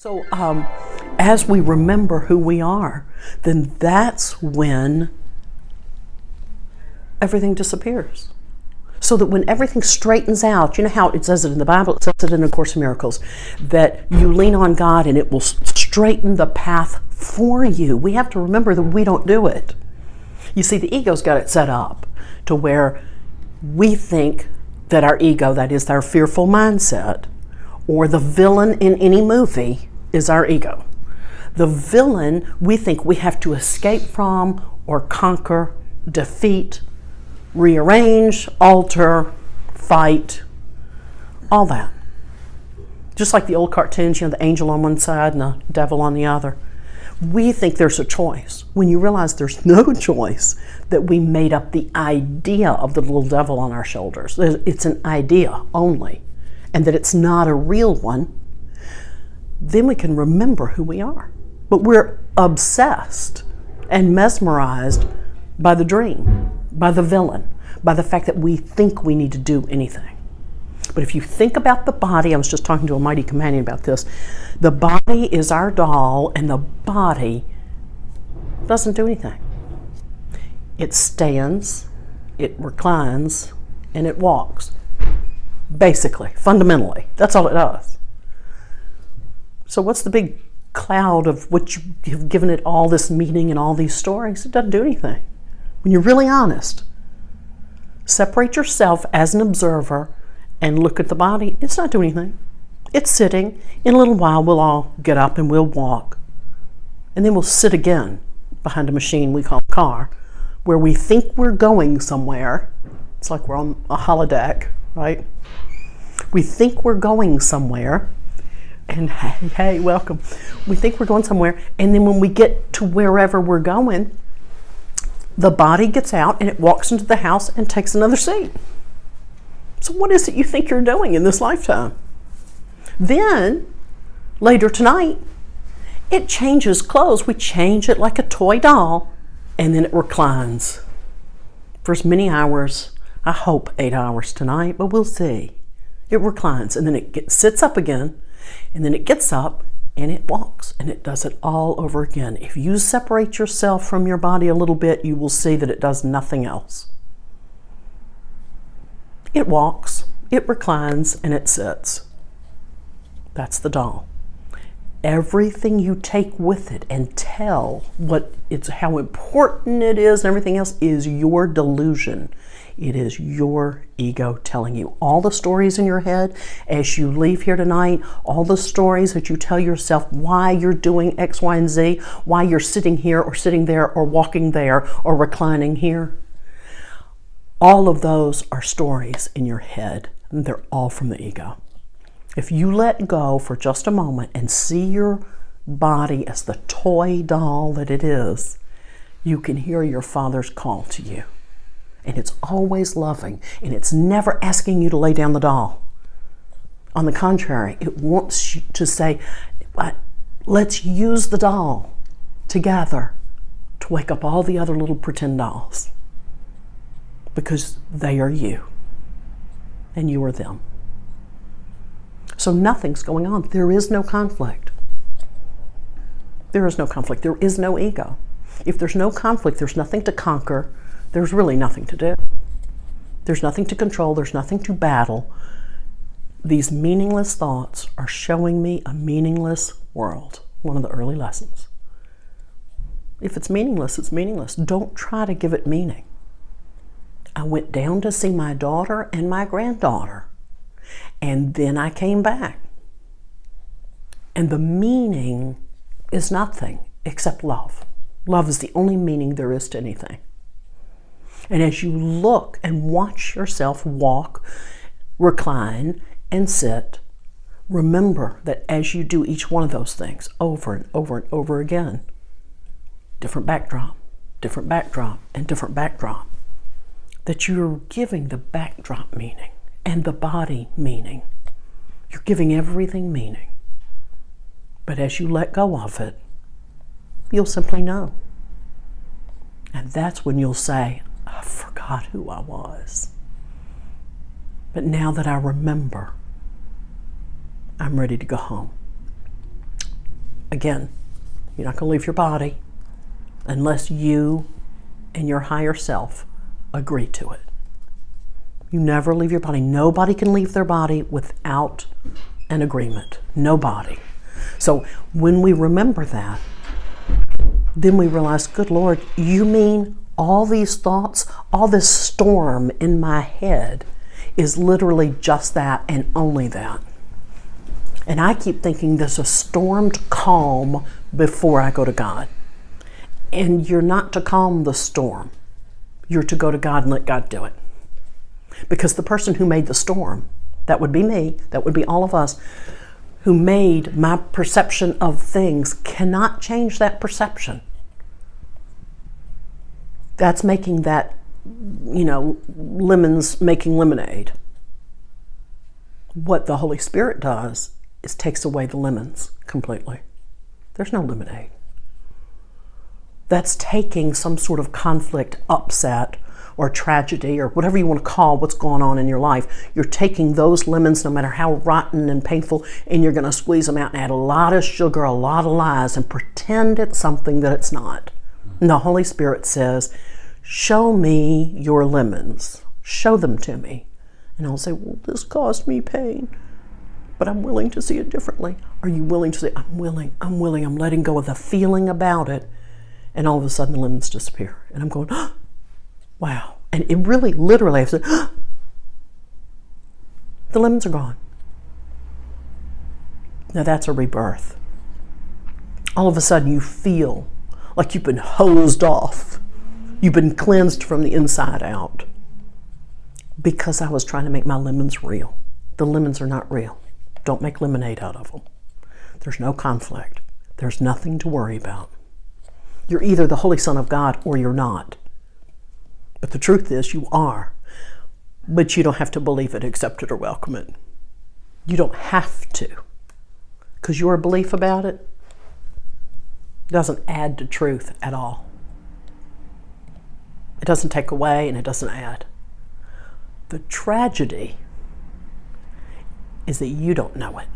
So as we remember who we are, then that's when everything disappears. So that when everything straightens out, you know how it says it in the Bible, it says it in A Course in Miracles, that you lean on God and it will straighten the path for you. We have to remember that we don't do it. You see, the ego's got it set up to where we think that our ego, that is our fearful mindset, or the villain in any movie is our ego. The villain we think we have to escape from or conquer, defeat, rearrange, alter, fight, all that. Just like the old cartoons, the angel on one side and the devil on the other. We think there's a choice when you realize there's no choice, that we made up the idea of the little devil on our shoulders. It's an idea only, and that it's not a real one. Then we can remember who we are. But we're obsessed and mesmerized by the dream, by the villain, by the fact that we think we need to do anything. But if you think about the body, I was just talking to a mighty companion about this, the body is our doll, and the body doesn't do anything. It stands, it reclines, and it walks. Basically, fundamentally, that's all it does. So what's the big cloud of what you've given it all this meaning and all these stories? It doesn't do anything. When you're really honest, separate yourself as an observer and look at the body. It's not doing anything. It's sitting. In a little while, we'll all get up and we'll walk. And then we'll sit again behind a machine we call a car, where we think we're going somewhere. It's like we're on a holodeck, right? We think we're going somewhere. And hey, welcome. We think we're going somewhere. And then when we get to wherever we're going, the body gets out and it walks into the house and takes another seat. So what is it you think you're doing in this lifetime? Then, later tonight, it changes clothes. We change it like a toy doll, and then it reclines for as many hours. I hope 8 hours tonight, but we'll see. It reclines, and then it sits up again, and then it gets up, and it walks, and it does it all over again. If you separate yourself from your body a little bit, you will see that it does nothing else. It walks, it reclines, and it sits. That's the doll. Everything you take with it and tell how important it is and everything else is your delusion. It is your ego telling you. All the stories in your head as you leave here tonight, all the stories that you tell yourself why you're doing X, Y, and Z, why you're sitting here or sitting there or walking there or reclining here. All of those are stories in your head, and they're all from the ego. If you let go for just a moment and see your body as the toy doll that it is, you can hear your Father's call to you. And it's always loving, and it's never asking you to lay down the doll. On the contrary, it wants you to say, let's use the doll together to wake up all the other little pretend dolls. Because they are you, and you are them. So nothing's going on. There is no conflict. There is no conflict. There is no ego. If there's no conflict, there's nothing to conquer. There's really nothing to do. There's nothing to control. There's nothing to battle. These meaningless thoughts are showing me a meaningless world. One of the early lessons. If it's meaningless, it's meaningless. Don't try to give it meaning. I went down to see my daughter and my granddaughter, and then I came back. And the meaning is nothing except love. Love is the only meaning there is to anything. And as you look and watch yourself walk, recline, and sit, remember that as you do each one of those things over and over and over again, different backdrop, and different backdrop, that you're giving the backdrop meaning and the body meaning. You're giving everything meaning. But as you let go of it, you'll simply know. And that's when you'll say, I forgot who I was. But now that I remember, I'm ready to go home. Again, you're not going to leave your body unless you and your higher self agree to it. You never leave your body. Nobody can leave their body without an agreement. Nobody. So when we remember that, then we realize, good Lord, you mean all these thoughts, all this storm in my head is literally just that and only that. And I keep thinking there's a stormed calm before I go to God. And you're not to calm the storm. You're to go to God and let God do it. Because the person who made the storm, that would be me, that would be all of us, who made my perception of things, cannot change that perception. That's making that, lemons making lemonade. What the Holy Spirit does is takes away the lemons completely. There's no lemonade. That's taking some sort of conflict, upset, or tragedy, or whatever you want to call what's going on in your life. You're taking those lemons, no matter how rotten and painful, and you're going to squeeze them out and add a lot of sugar, a lot of lies, and pretend it's something that it's not. And the Holy Spirit says, show me your lemons. Show them to me. And I'll say, well, this caused me pain, but I'm willing to see it differently. Are you willing to say, I'm willing, I'm letting go of the feeling about it. And all of a sudden the lemons disappear. And I'm going, oh, wow. And it really, literally, I said, oh, the lemons are gone. Now that's a rebirth. All of a sudden you feel like you've been hosed off. You've been cleansed from the inside out. Because I was trying to make my lemons real. The lemons are not real. Don't make lemonade out of them. There's no conflict. There's nothing to worry about. You're either the Holy Son of God or you're not. But the truth is you are. But you don't have to believe it, accept it, or welcome it. You don't have to. Because your belief about it doesn't add to truth at all. It doesn't take away and it doesn't add. The tragedy is that you don't know it.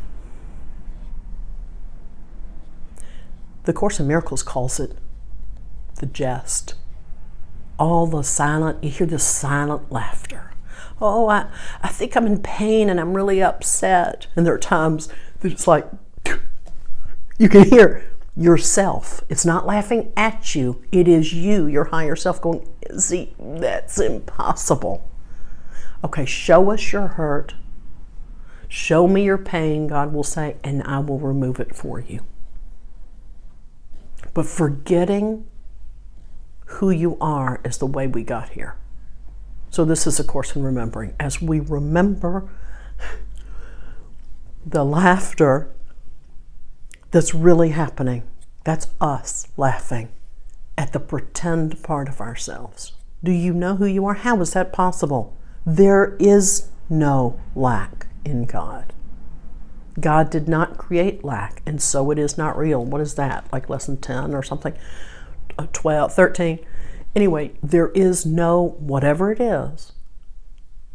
The Course in Miracles calls it the jest. All the silent, you hear the silent laughter. Oh, I think I'm in pain and I'm really upset. And there are times that it's like, you can hear yourself. It's not laughing at you. It is you, your higher self, going, see, that's impossible. Okay, show us your hurt. Show me your pain, God will say, and I will remove it for you. But forgetting who you are is the way we got here. So this is a Course in Remembering. As we remember the laughter that's really happening, that's us laughing at the pretend part of ourselves. Do you know who you are? How is that possible? There is no lack in God. God did not create lack, and so it is not real. What is that? Like lesson 10 or something? 12, 13. Anyway, there is no, whatever it is,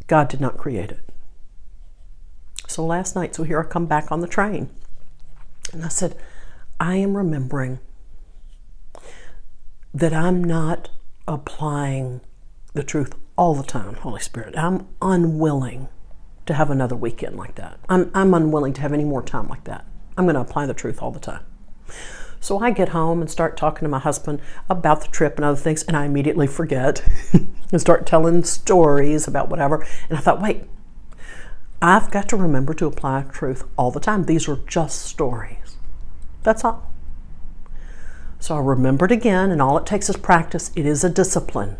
God did not create it. So last night, so here I come back on the train. And I said, I am remembering that I'm not applying the truth all the time, Holy Spirit. I'm unwilling to have another weekend like that. I'm unwilling to have any more time like that. I'm going to apply the truth all the time. So I get home and start talking to my husband about the trip and other things, and I immediately forget and start telling stories about whatever. And I thought, wait, I've got to remember to apply truth all the time. These are just stories. That's all. So I remembered again, and all it takes is practice. It is a discipline.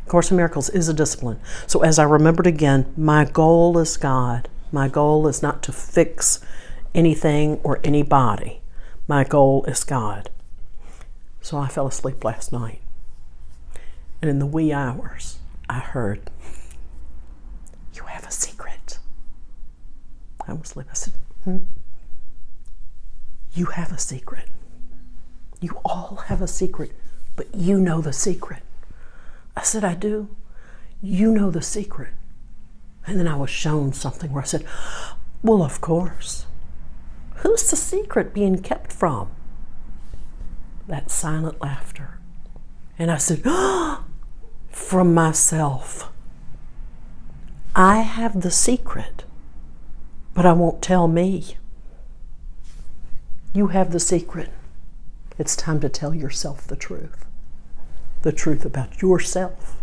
Course in Miracles is a discipline. So as I remembered again, my goal is God. My goal is not to fix anything or anybody. My goal is God. So I fell asleep last night. And in the wee hours, I heard, you have a secret. I was asleep. I said, You have a secret. You all have a secret, but you know the secret. I said, I do. You know the secret. And then I was shown something where I said, well, of course. Who's the secret being kept from? that silent laughter. And I said, from myself. I have the secret, but I won't tell me. You have the secret. It's time to tell yourself the truth about yourself,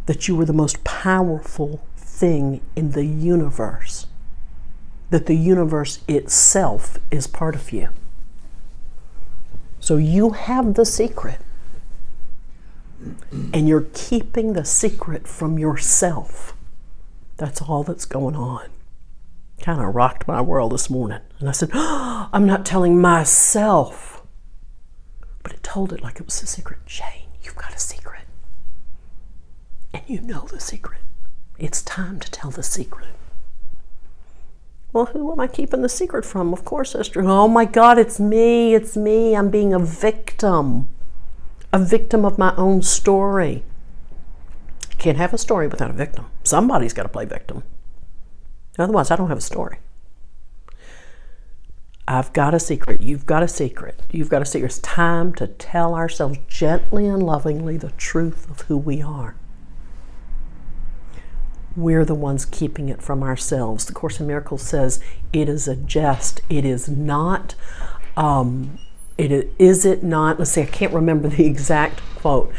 that you are the most powerful thing in the universe, that the universe itself is part of you. So you have the secret, and you're keeping the secret from yourself. That's all that's going on. Kind of rocked my world this morning. And I said, I'm not telling myself. But it told it like it was a secret. Jane, you've got a secret. And you know the secret. It's time to tell the secret. Well, who am I keeping the secret from? Of course, Esther. Oh my God, it's me. It's me. I'm being a victim of my own story. Can't have a story without a victim. Somebody's got to play victim. Otherwise, I don't have a story. I've got a secret. You've got a secret. You've got a secret. It's time to tell ourselves gently and lovingly the truth of who we are. We're the ones keeping it from ourselves. The Course in Miracles says it is a jest. It is not, is it not, let's see, I can't remember the exact quote,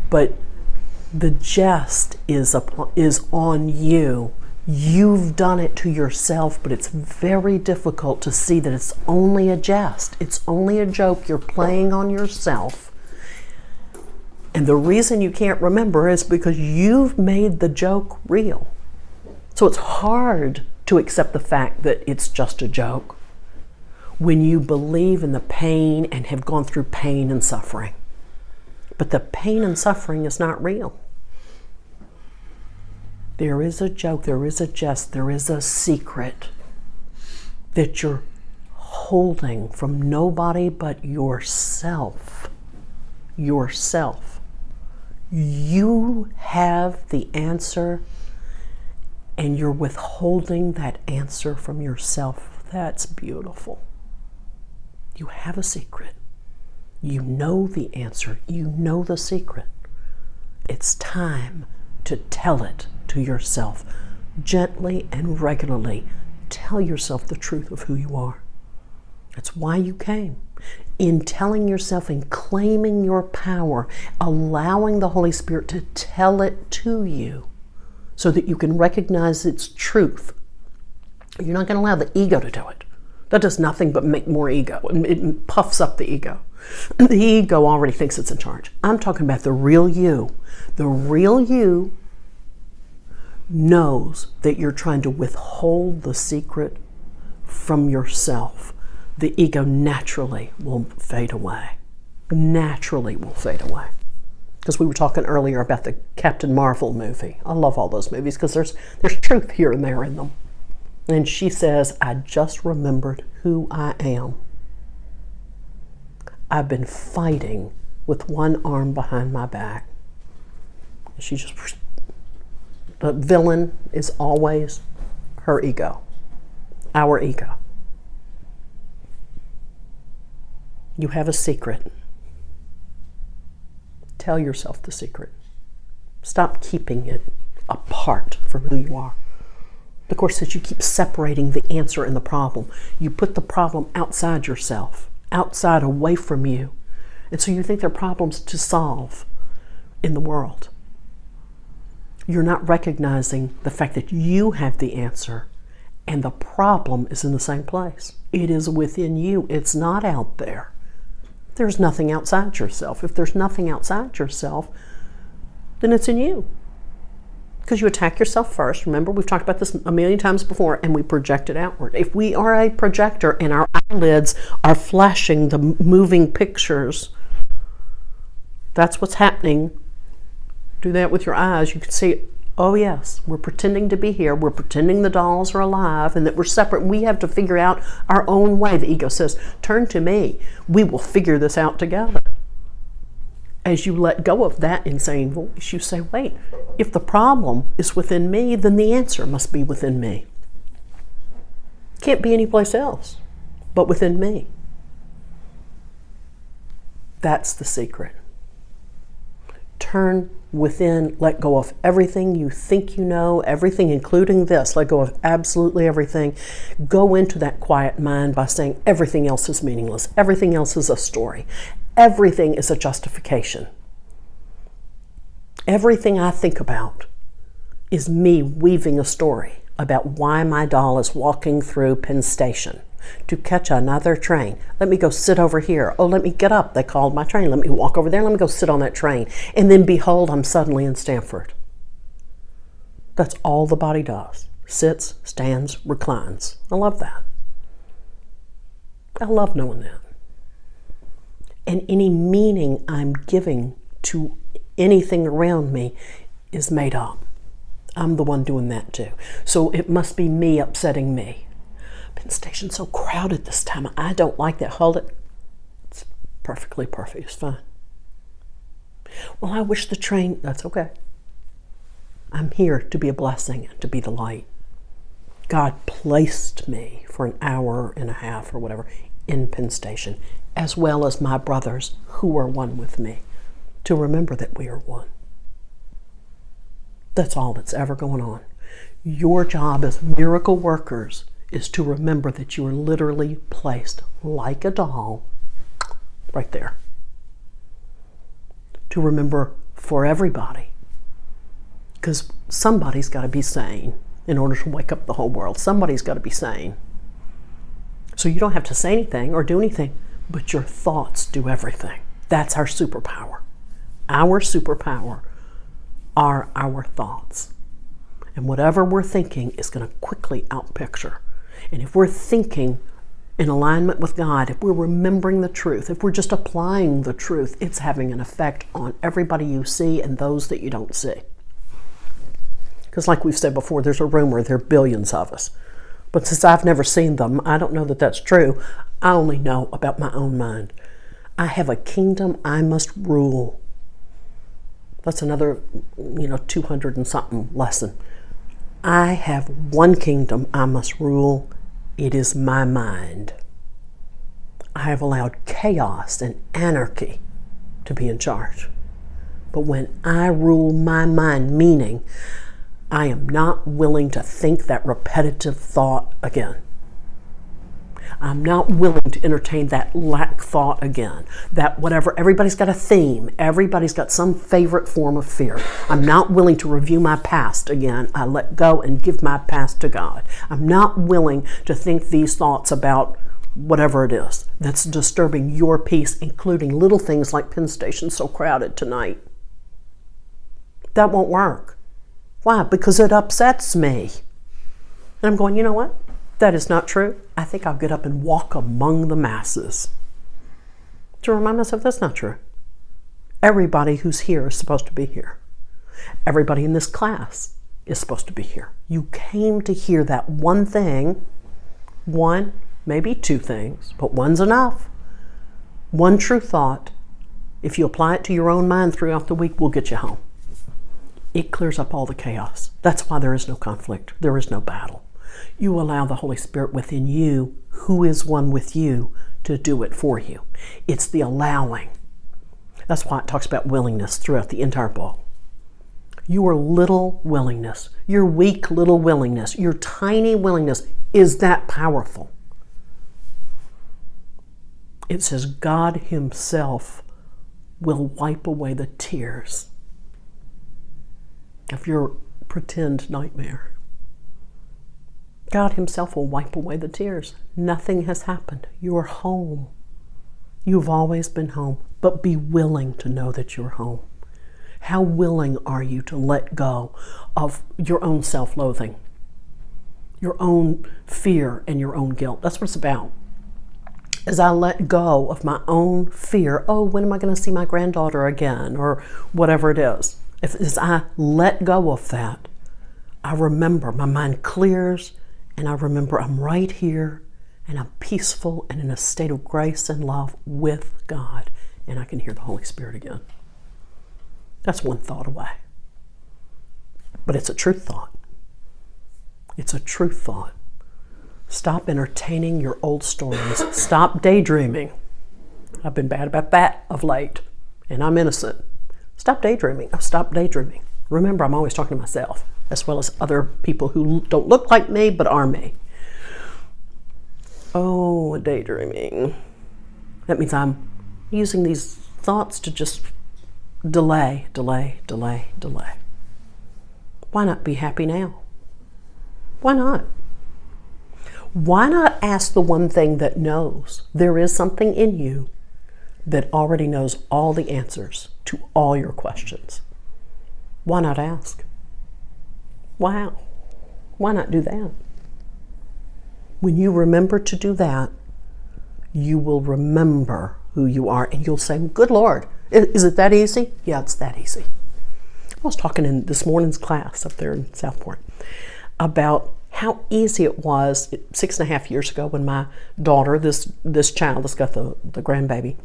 but the jest is on you. You've done it to yourself, but it's very difficult to see that it's only a jest. It's only a joke you're playing on yourself. And the reason you can't remember is because you've made the joke real. So it's hard to accept the fact that it's just a joke when you believe in the pain and have gone through pain and suffering. But the pain and suffering is not real. There is a joke, there is a jest, there is a secret that you're holding from nobody but yourself. Yourself. You have the answer, and you're withholding that answer from yourself. That's beautiful. You have a secret. You know the answer. You know the secret. It's time to tell it to yourself. Gently and regularly tell yourself the truth of who you are. That's why you came. In telling yourself and claiming your power, allowing the Holy Spirit to tell it to you so that you can recognize its truth. You're not going to allow the ego to do it. That does nothing but make more ego. It puffs up the ego. The ego already thinks it's in charge. I'm talking about the real you. The real you knows that you're trying to withhold the secret from yourself. The ego naturally will fade away. Naturally will fade away. Because we were talking earlier about the Captain Marvel movie. I love all those movies because there's truth here and there in them. And she says, I just remembered who I am. I've been fighting with one arm behind my back. She just, the villain is always her ego, our ego. You have a secret. Tell yourself the secret. Stop keeping it apart from who you are. The Course says you keep separating the answer and the problem. You put the problem outside yourself, outside, away from you. And so you think there are problems to solve in the world. You're not recognizing the fact that you have the answer and the problem is in the same place. It is within you. It's not out there. There's nothing outside yourself. If there's nothing outside yourself, then it's in you. Because you attack yourself first. Remember, we've talked about this a million times before, and we project it outward. If we are a projector and our eyelids are flashing the moving pictures, that's what's happening. Do that with your eyes. You can see, oh yes, we're pretending to be here. We're pretending the dolls are alive and that we're separate. We have to figure out our own way. The ego says, turn to me. We will figure this out together. As you let go of that insane voice, you say, wait, if the problem is within me, then the answer must be within me. Can't be anyplace else but within me. That's the secret. Turn within, let go of everything you think you know, everything including this, let go of absolutely everything. Go into that quiet mind by saying everything else is meaningless, everything else is a story, everything is a justification. Everything I think about is me weaving a story about why my doll is walking through Penn Station to catch another train. Let me go sit over here. Oh, let me get up. They called my train. Let me walk over there. Let me go sit on that train. And then behold, I'm suddenly in Stanford. That's all the body does. Sits, stands, reclines. I love that. I love knowing that. And any meaning I'm giving to anything around me is made up. I'm the one doing that too. So it must be me upsetting me. Penn Station's so crowded this time. I don't like that. Hold it. It's perfectly perfect. It's fine. Well, I wish the train... That's okay. I'm here to be a blessing and to be the light. God placed me for an hour and a half or whatever in Penn Station, as well as my brothers who are one with me, to remember that we are one. That's all that's ever going on. Your job as miracle workers is to remember that you are literally placed like a doll right there. To remember for everybody. Because somebody's got to be sane in order to wake up the whole world. Somebody's got to be sane. So you don't have to say anything or do anything, but your thoughts do everything. That's our superpower. Our superpower are our thoughts. And whatever we're thinking is going to quickly outpicture. And if we're thinking in alignment with God, if we're remembering the truth, if we're just applying the truth, it's having an effect on everybody you see and those that you don't see. Because like we've said before, there's a rumor there are billions of us. But since I've never seen them, I don't know that that's true. I only know about my own mind. I have a kingdom I must rule. That's another, 200 and something lesson. I have one kingdom I must rule. It is my mind. I have allowed chaos and anarchy to be in charge. But when I rule my mind, meaning I am not willing to think that repetitive thought again. I'm not willing to entertain that lack thought again. That whatever, everybody's got a theme. Everybody's got some favorite form of fear. I'm not willing to review my past again. I let go and give my past to God. I'm not willing to think these thoughts about whatever it is that's disturbing your peace, including little things like Penn Station so crowded tonight. That won't work. Why? Because it upsets me. And I'm going, you know what? That is not true. I think I'll get up and walk among the masses. To remind myself that's not true. Everybody who's here is supposed to be here. Everybody in this class is supposed to be here. You came to hear that one thing, one, maybe two things, but one's enough. One true thought, if you apply it to your own mind throughout the week, will get you home. It clears up all the chaos. That's why there is no conflict. There is no battle. You allow the Holy Spirit within you, who is one with you, to do it for you. It's the allowing. That's why it talks about willingness throughout the entire book. Your little willingness, your weak little willingness, your tiny willingness is that powerful. It says God Himself will wipe away the tears of your pretend nightmare. God Himself will wipe away the tears. Nothing has happened. You're home. You've always been home, but be willing to know that you're home. How willing are you to let go of your own self-loathing, your own fear and your own guilt? That's what it's about. As I let go of my own fear, oh, when am I going to see my granddaughter again, or whatever it is. As I let go of that, I remember, my mind clears, and I remember I'm right here, and I'm peaceful and in a state of grace and love with God, and I can hear the Holy Spirit again. That's one thought away. But it's a true thought. It's a true thought. Stop entertaining your old stories. Stop daydreaming. I've been bad about that of late, and I'm innocent. Stop daydreaming. Oh, stop daydreaming. Remember, I'm always talking to myself, as well as other people who don't look like me, but are me. Oh, daydreaming. That means I'm using these thoughts to just delay. Why not be happy now? Why not? Why not ask the one thing that knows? There is something in you that already knows all the answers to all your questions. Why not ask? Wow. Why not do that? When you remember to do that, you will remember who you are, and you'll say, good Lord, is it that easy? Yeah, it's that easy. I was talking in this morning's class up there in Southport about how easy it was 6.5 years ago when my daughter, this child that's got the grandbaby,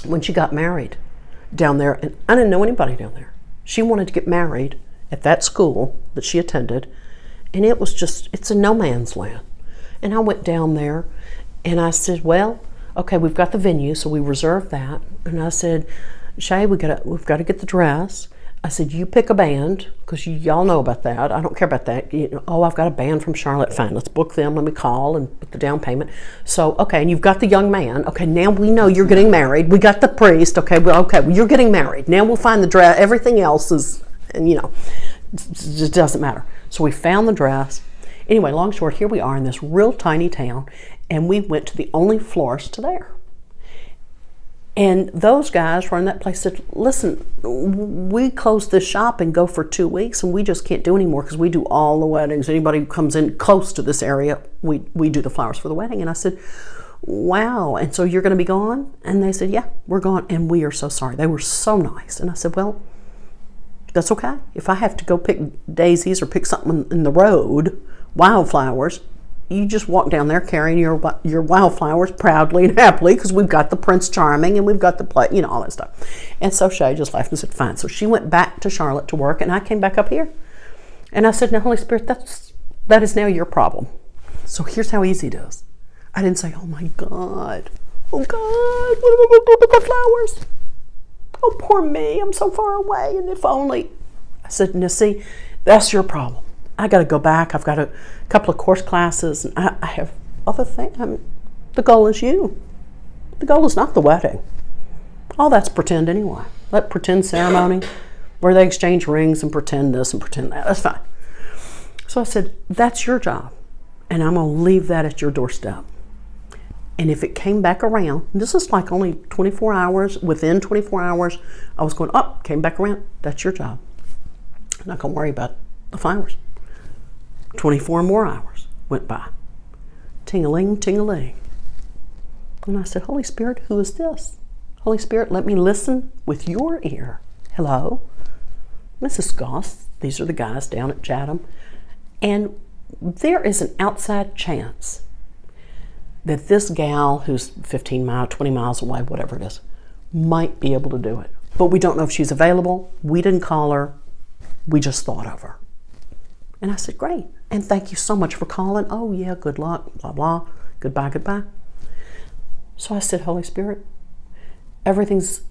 when she got married down there, and I didn't know anybody down there. She wanted to get married at that school that she attended, and it's a no man's land. And I went down there and I said, well, okay, we've got the venue, so we reserved that. And I said, Shay, we've got to get the dress. I said, you pick a band, because y'all know about that. I don't care about that. I've got a band from Charlotte. Fine, let's book them. Let me call and put the down payment. So, okay, and you've got the young man. Okay, now we know you're getting married. We got the priest. Okay, well, you're getting married. Now we'll find the dress. Everything else is, and it just doesn't matter. So we found the dress. Anyway, long short, here we are in this real tiny town, and we went to the only florist there. And those guys running that place said, listen, we close this shop and go for 2 weeks, and we just can't do anymore because we do all the weddings. Anybody who comes in close to this area, we do the flowers for the wedding. And I said, wow, and so you're going to be gone? And they said, yeah, we're gone, and we are so sorry. They were so nice. And I said, well, that's okay. If I have to go pick daisies or pick something in the road, wildflowers, you just walk down there carrying your wildflowers proudly and happily, because we've got the Prince Charming and we've got the all that stuff. And so Shay just laughed and said, fine. So she went back to Charlotte to work, and I came back up here. And I said, now, Holy Spirit, that is now your problem. So here's how easy it is. I didn't say, oh my God, what am I going to do with the flowers? Oh, poor me, I'm so far away, and if only. I said, now see, that's your problem. I got to go back. I've got a couple of course classes, and I have other things. The goal is you. The goal is not the wedding. All that's pretend anyway. That pretend ceremony where they exchange rings and pretend this and pretend that. That's fine. So I said, that's your job, and I'm going to leave that at your doorstep. And if it came back around, this is like only 24 hours, within 24 hours, I was going, came back around, that's your job. I'm not going to worry about the flowers. 24 more hours went by. Ting-a-ling, ting-a-ling. And I said, Holy Spirit, who is this? Holy Spirit, let me listen with your ear. Hello, Mrs. Goss. These are the guys down at Chatham. And there is an outside chance that this gal who's 15 miles, 20 miles away, whatever it is, might be able to do it. But we don't know if she's available. We didn't call her. We just thought of her. And I said, great. And thank you so much for calling. Oh, yeah, good luck, blah, blah. Goodbye, goodbye. So I said, Holy Spirit, everything's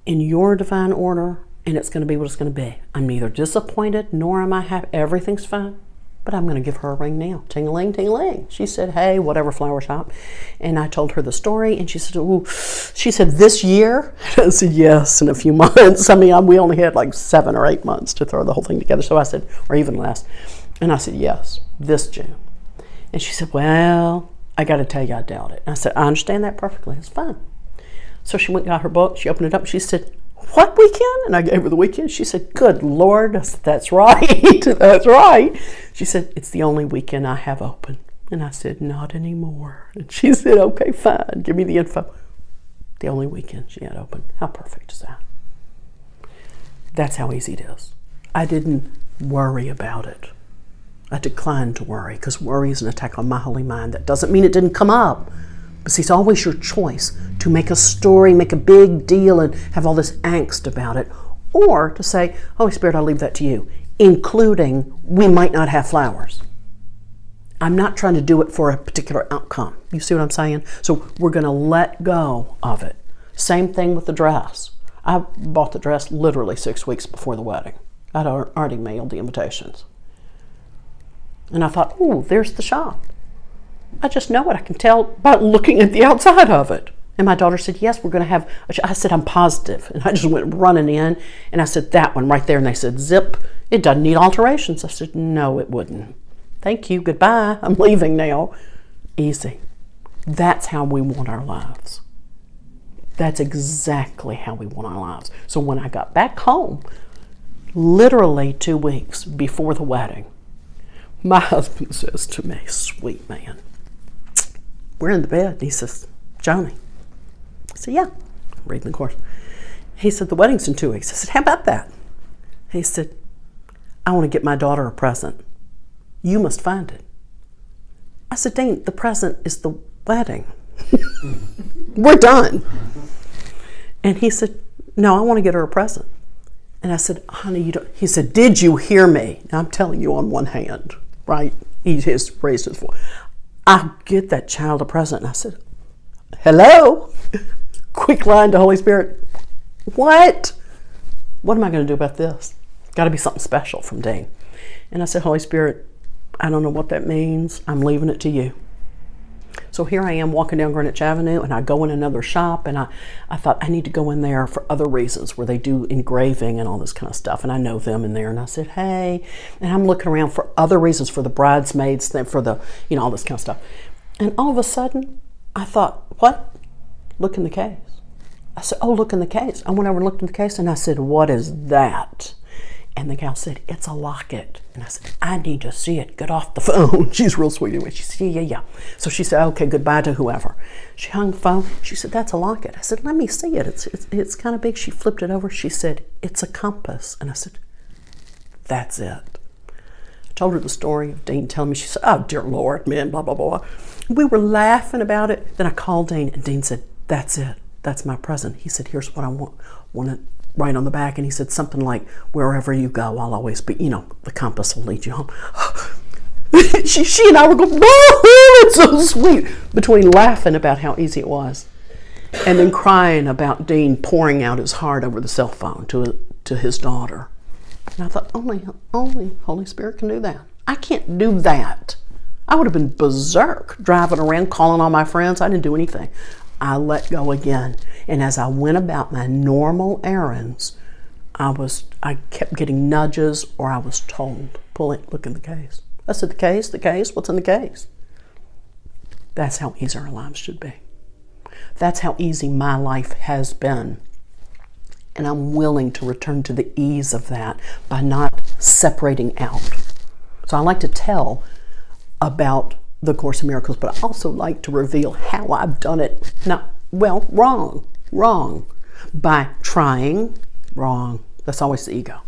in your divine order, and it's going to be what it's going to be. I'm neither disappointed nor am I happy. Everything's fine. But I'm going to give her a ring now. Ting-a-ling, ting-a-ling. She said, hey, whatever flower shop. And I told her the story, and she said, ooh. She said, this year? I said, yes, in a few months. I mean, we only had like 7 or 8 months to throw the whole thing together. So I said, or even less. And I said, yes, this June. And she said, well, I got to tell you, I doubt it. And I said, I understand that perfectly. It's fine. So she went and got her book. She opened it up. She said, what weekend? And I gave her the weekend. She said, good Lord. I said, that's right. That's right. She said, it's the only weekend I have open. And I said, not anymore. And she said, okay, fine. Give me the info. The only weekend she had open. How perfect is that? That's how easy it is. I didn't worry about it. I declined to worry, because worry is an attack on my holy mind. That doesn't mean it didn't come up. But see, it's always your choice to make a story, make a big deal, and have all this angst about it. Or to say, Holy Spirit, I'll leave that to you, including we might not have flowers. I'm not trying to do it for a particular outcome. You see what I'm saying? So we're going to let go of it. Same thing with the dress. I bought the dress literally 6 weeks before the wedding. I'd already mailed the invitations. And I thought, ooh, there's the shop. I just know it. I can tell by looking at the outside of it. And my daughter said, yes, we're going to have, I said, I'm positive. And I just went running in, and I said, that one right there. And they said, zip, it doesn't need alterations. I said, no, it wouldn't. Thank you, goodbye, I'm leaving now. Easy. That's how we want our lives. That's exactly how we want our lives. So when I got back home, literally 2 weeks before the wedding, my husband says to me, sweet man, we're in the bed. He says, Joanie. I said, yeah, I'm reading the Corse. He said, the wedding's in 2 weeks. I said, how about that? He said, I want to get my daughter a present. You must find it. I said, Dean, the present is the wedding. We're done. And he said, no, I want to get her a present. And I said, honey, you don't. He said, did you hear me? Now, I'm telling you on one hand, right? He has raised his voice. I'll get that child a present. And I said, hello? Quick line to Holy Spirit. What? What am I going to do about this? Got to be something special from Dean. And I said, Holy Spirit, I don't know what that means. I'm leaving it to you. So here I am walking down Greenwich Avenue, and I go in another shop, and I thought I need to go in there for other reasons where they do engraving and all this kind of stuff, and I know them in there. And I said, hey, and I'm looking around for other reasons for the bridesmaids, for the, all this kind of stuff. And all of a sudden, I thought, what? Look in the case. I said, oh, look in the case. I went over and looked in the case, and I said, what is that? And the gal said, it's a locket. And I said, I need to see it. Get off the phone. She's real sweet anyway. She said, yeah. So she said, okay, goodbye to whoever. She hung the phone. She said, that's a locket. I said, let me see it. It's kind of big. She flipped it over. She said, it's a compass. And I said, that's it. I told her the story of Dean telling me. She said, oh, dear Lord, man, blah, blah, blah. We were laughing about it. Then I called Dean, and Dean said, that's it. That's my present. He said, here's what I want to write on the back. And he said something like, wherever you go, I'll always be, the compass will lead you home. she and I were going, oh, it's so sweet. Between laughing about how easy it was and then crying about Dean pouring out his heart over the cell phone to his daughter. And I thought, only Holy Spirit can do that. I can't do that. I would have been berserk driving around calling all my friends. I didn't do anything. I let go again. And as I went about my normal errands, I kept getting nudges, or I was told, pull it, look in the case. I said, the case, what's in the case? That's how easy our lives should be. That's how easy my life has been. And I'm willing to return to the ease of that by not separating out. So I like to tell about the Course in Miracles, but I also like to reveal how I've done it. Wrong. By trying, wrong. That's always the ego.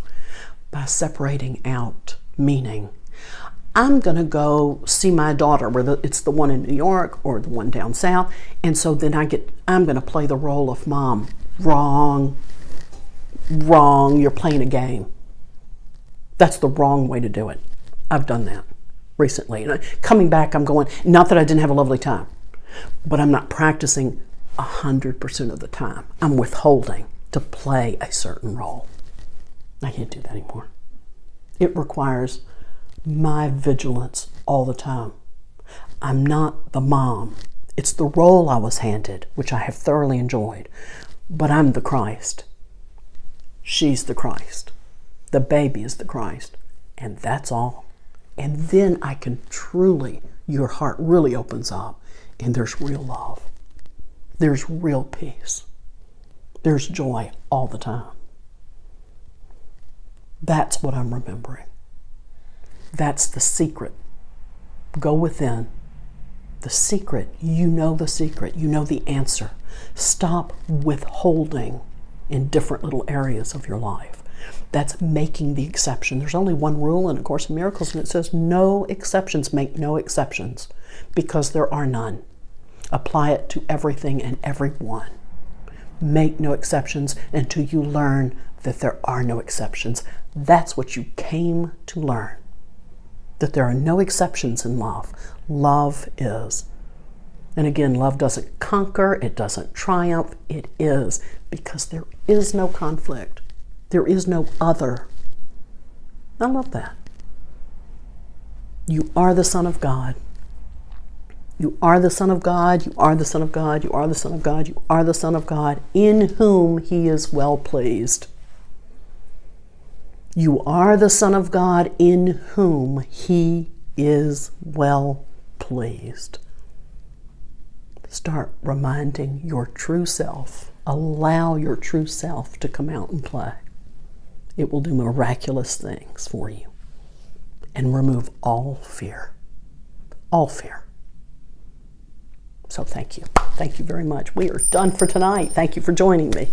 By separating out, meaning, I'm going to go see my daughter, whether it's the one in New York or the one down south, and so then I'm going to play the role of mom. Wrong, you're playing a game. That's the wrong way to do it. I've done that recently. And coming back, I'm going, not that I didn't have a lovely time, but I'm not practicing 100% of the time. I'm withholding to play a certain role. I can't do that anymore. It requires my vigilance all the time. I'm not the mom. It's the role I was handed, which I have thoroughly enjoyed, but I'm the Christ. She's the Christ. The baby is the Christ, and that's all. And then I can truly, your heart really opens up, and there's real love. There's real peace. There's joy all the time. That's what I'm remembering. That's the secret. Go within. The secret, you know the secret. You know the answer. Stop withholding in different little areas of your life. That's making the exception. There's only one rule in A Course in Miracles, and it says no exceptions, make no exceptions, because there are none. Apply it to everything and everyone. Make no exceptions until you learn that there are no exceptions. That's what you came to learn, that there are no exceptions in love. Love is. And again, love doesn't conquer, it doesn't triumph, it is, because there is no conflict. There is no other. I love that. You are the Son of God. You are the Son of God, you are the Son of God, you are the Son of God, you are the Son of God, in whom he is well pleased. You are the Son of God, in whom he is well pleased. Start reminding your true self. Allow your true self to come out and play. It will do miraculous things for you and remove all fear. All fear. So thank you. Thank you very much. We are done for tonight. Thank you for joining me.